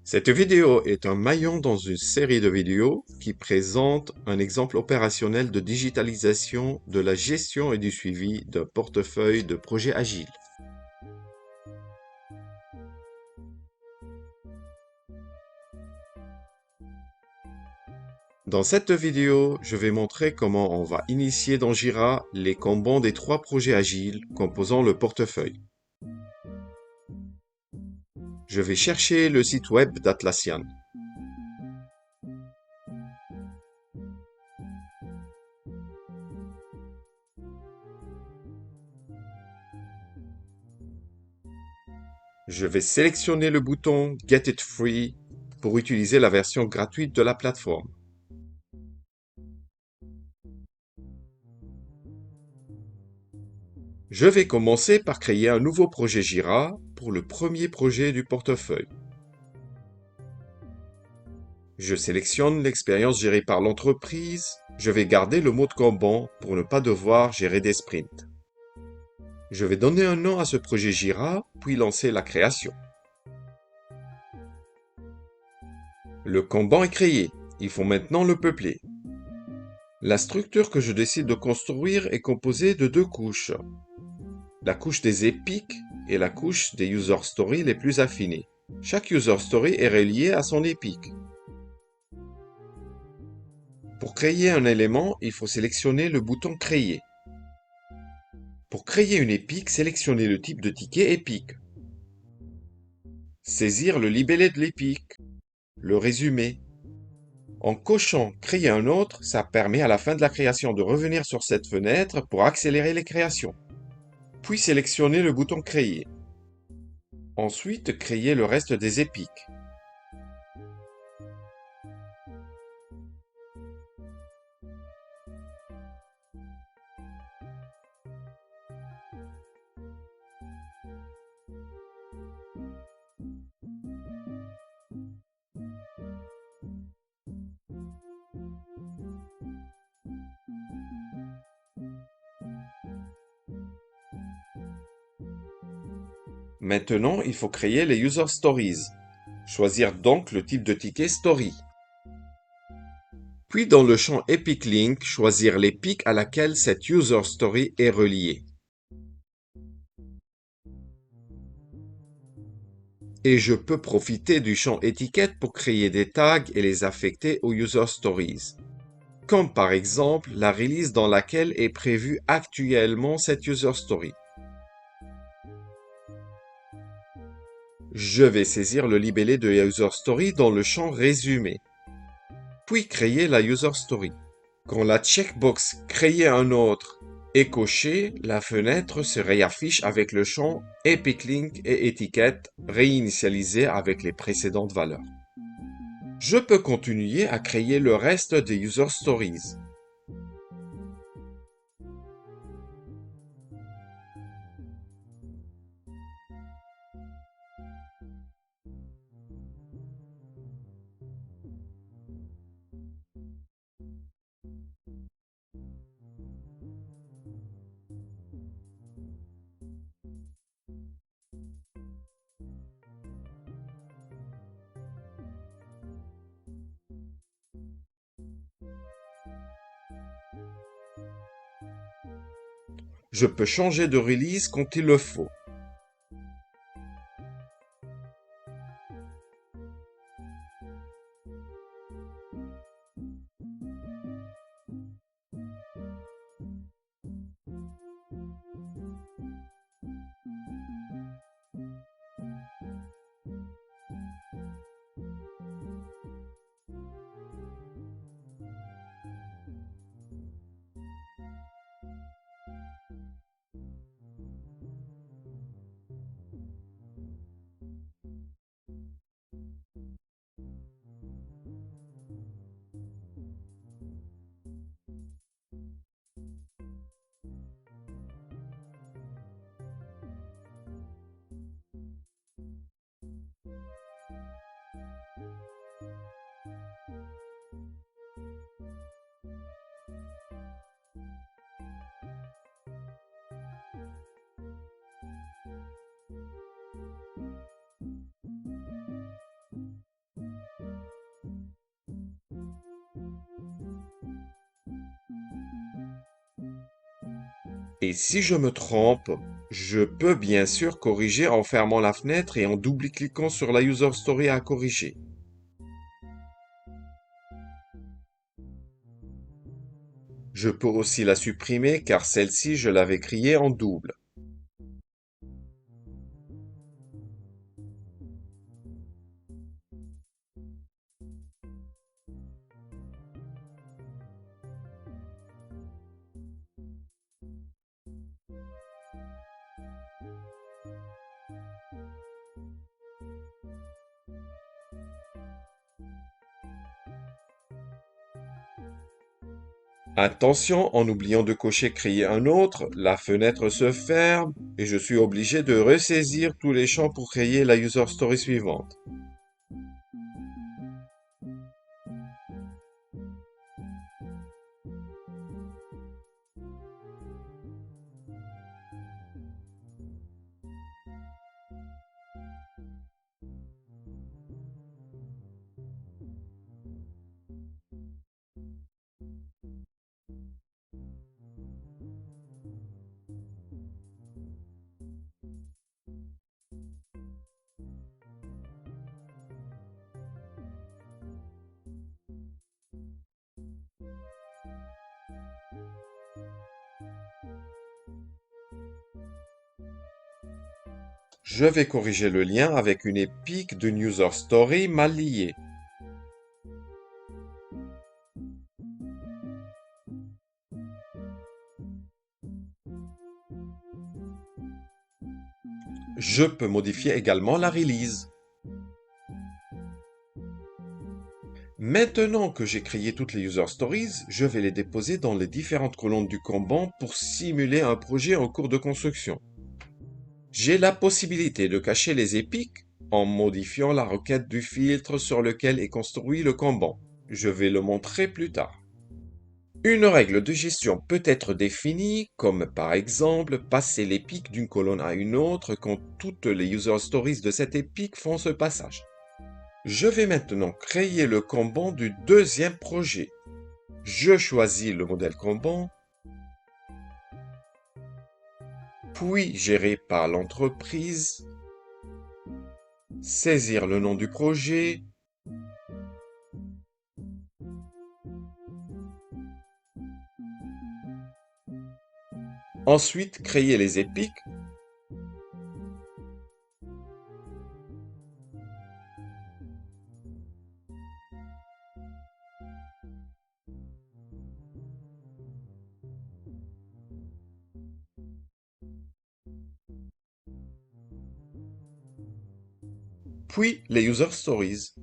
Cette vidéo est un maillon dans une série de vidéos qui présente un exemple opérationnel de digitalisation de la gestion et du suivi d'un portefeuille de projets agiles. Dans cette vidéo, je vais montrer comment on va initier dans Jira les Kanban des 3 projets agiles composant le portefeuille. Je vais chercher le site web d'Atlassian. Je vais sélectionner le bouton Get it free pour utiliser la version gratuite de la plateforme. Je vais commencer par créer un nouveau projet Jira pour le premier projet du portefeuille. Je sélectionne l'expérience gérée par l'entreprise. Je vais garder le mode Kanban pour ne pas devoir gérer des sprints. Je vais donner un nom à ce projet Jira, puis lancer la création. Le Kanban est créé. Il faut maintenant le peupler. La structure que je décide de construire est composée de 2 couches. La couche des épiques et la couche des user stories les plus affinées. Chaque user story est relié à son épique. Pour créer un élément, il faut sélectionner le bouton Créer. Pour créer une épique, sélectionnez le type de ticket épique. Saisir le libellé de l'épique. Le résumé. En cochant Créer un autre, ça permet à la fin de la création de revenir sur cette fenêtre pour accélérer les créations. Puis sélectionnez le bouton Créer. Ensuite, créez le reste des épiques. Maintenant, il faut créer les user stories. Choisir donc le type de ticket story. Puis dans le champ Epic Link, choisir l'épique à laquelle cette user story est reliée. Et je peux profiter du champ étiquette pour créer des tags et les affecter aux user stories. Comme par exemple la release dans laquelle est prévue actuellement cette user story. Je vais saisir le libellé de user story dans le champ résumé. Puis créer la user story. Quand la checkbox Créer un autre est cochée, la fenêtre se réaffiche avec le champ Epic Link et étiquette réinitialisée avec les précédentes valeurs. Je peux continuer à créer le reste des user stories. Je peux changer de release quand il le faut. Et si je me trompe, je peux bien sûr corriger en fermant la fenêtre et en double-cliquant sur la user story à corriger. Je peux aussi la supprimer car celle-ci je l'avais créée en double. Attention, en oubliant de cocher créer un autre, la fenêtre se ferme et je suis obligé de ressaisir tous les champs pour créer la user story suivante. Je vais corriger le lien avec une épique d'une user story mal liée. Je peux modifier également la release. Maintenant que j'ai créé toutes les user stories, je vais les déposer dans les différentes colonnes du Kanban pour simuler un projet en cours de construction. J'ai la possibilité de cacher les épiques en modifiant la requête du filtre sur lequel est construit le Kanban. Je vais le montrer plus tard. Une règle de gestion peut être définie comme par exemple passer l'épique d'une colonne à une autre quand toutes les user stories de cette épique font ce passage. Je vais maintenant créer le Kanban du deuxième projet. Je choisis le modèle Kanban, puis géré par l'entreprise, saisir le nom du projet, ensuite créer les épiques, puis les user stories.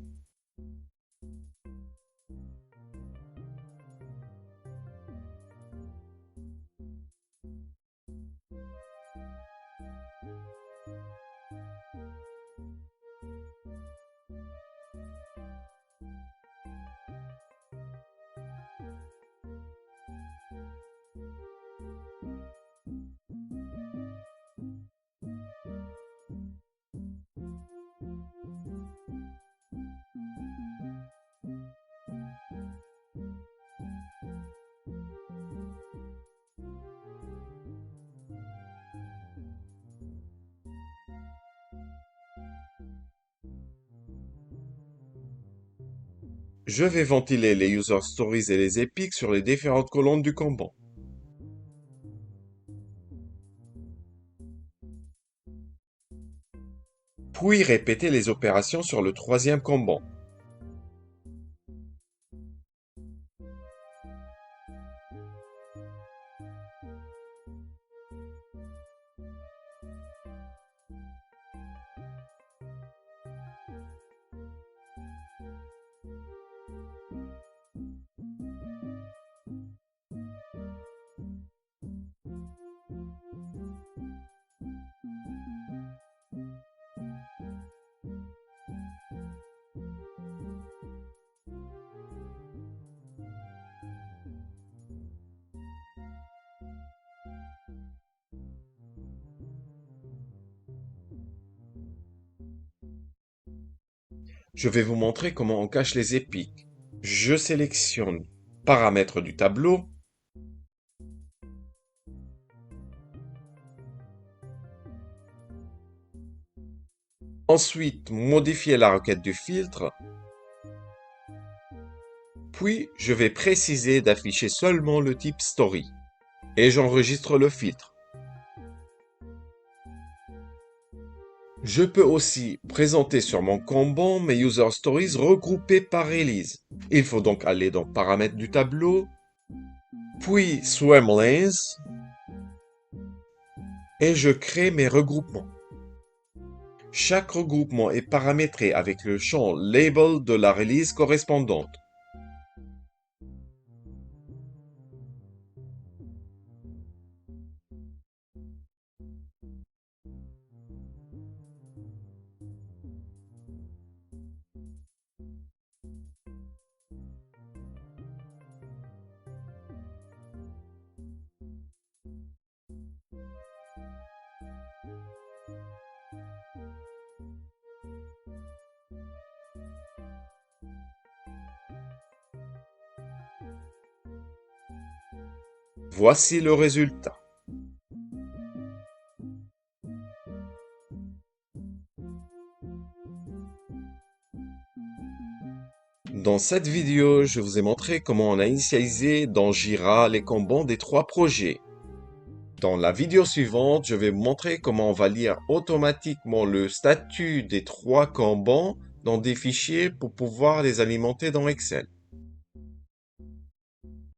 Je vais ventiler les user stories et les épiques sur les différentes colonnes du Kanban. Puis répéter les opérations sur le troisième Kanban. Je vais vous montrer comment on cache les épiques. Je sélectionne Paramètres du tableau, Ensuite, modifier la requête du filtre. Puis, je vais préciser d'afficher seulement le type Story. Et j'enregistre le filtre. Je peux aussi présenter sur mon Kanban mes User Stories regroupées par release. Il faut donc aller dans Paramètres du tableau, puis Swim Lanes, et je crée mes regroupements. Chaque regroupement est paramétré avec le champ Label de la release correspondante. Voici le résultat. Dans cette vidéo, je vous ai montré comment on a initialisé dans Jira les Kanban des 3 projets. Dans la vidéo suivante, je vais vous montrer comment on va lire automatiquement le statut des 3 Kanban dans des fichiers pour pouvoir les alimenter dans Excel.